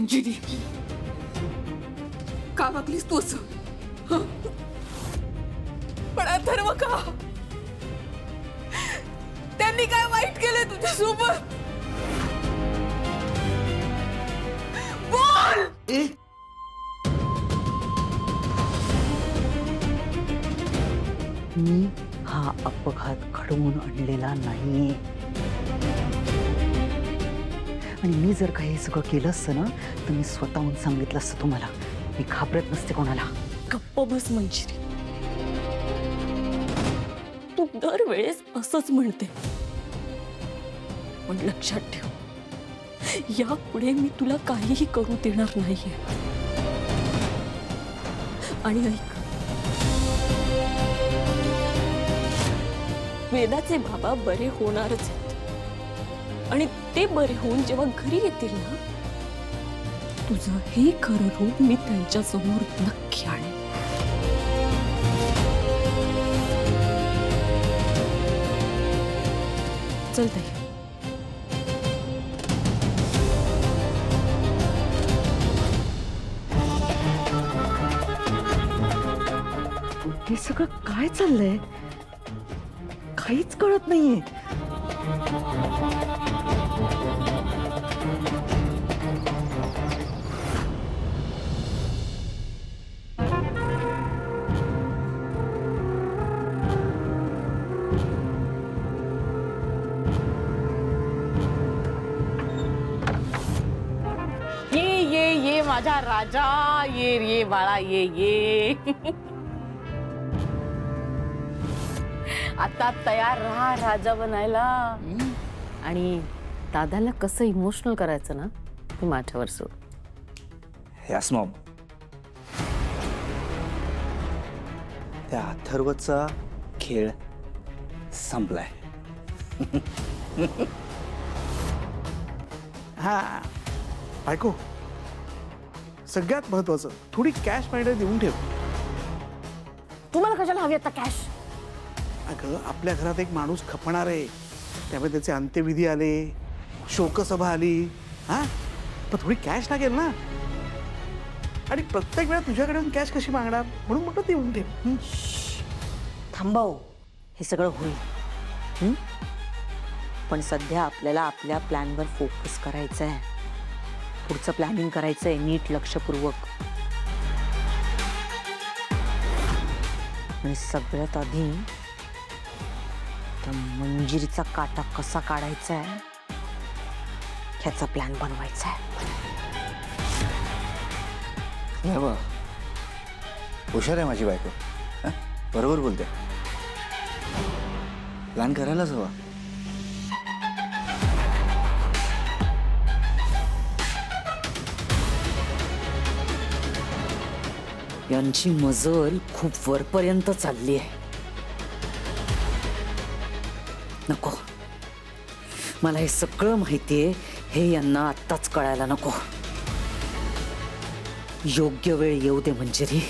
मंजिरी, का वागलीस तू असं? हं? पण अथर्व का? त्यांनी काय वाईट केलं तुझ्यासोबत? बोल! मी हा अपघात घडवून आणलेला नाहीये आणि मी जर काही सगळं केलं असतं ना तर मी स्वतःहून सांगितलं असतं तुम्हाला. मी घाबरत नसते कोणाला. गप्प बस मंजिरी. तू दरवेळेस असंच म्हणते, पण लक्षात ठेव, यापुढे मी तुला काहीही करू देणार नाहीये. आणि ऐक, वेदाचे बाबा बरे होणारच आहेत आणि ते बरे होऊन जेव्हा घरी येतील ना, तुझं हे खरं रूप मी त्यांच्या समोर नक्की आणेन. चल ताई. हे सगळं काय चाललंय? काहीच कळत नाहीये. ये माझा राजा, ये बाळा, ये आता तयार राहा राजा बनायला. आणि दादाला कसं इमोशनल करायचं ना ते माझ्यावर सोड. Yes Maugham. त्या अथर्वचा खेळ संपलाय. हा बायको, सगळ्यात महत्वाचं थोडी कॅश माइंड देऊन ठेव. तुम्हाला कशाला हवी आता कॅश? अगं आपल्या घरात एक माणूस खपणार आहे, त्यामुळे त्याचे अंत्यविधी आले, शोकसभा आली. हा पण थोडी कॅश लागेल ना. आणि प्रत्येक वेळा तुझ्याकडे कॅश कशी मागणार, म्हणून म्हटलं देऊन ठेव. थांबव, हे सगळं होईल. पण सध्या आपल्याला आपल्या प्लॅनवर फोकस करायचा आहे. पुढचं प्लॅनिंग करायचंय नीट लक्षपूर्वक. आणि सगळ्यात आधी त्या मंजिरीचा काटा कसा काढायचा आहे ह्याचा प्लॅन बनवायचा आहे. हुशार आहे माझी बायको. हं? बरोबर बोलते. प्लॅन करायलाच हवा. यांची मजल खूप वरपर्यंत चालली आहे. नको, मला हे सगळं माहितीये, हे यांना आत्ताच कळायला नको. योग्य वेळ येऊ दे मंजिरी.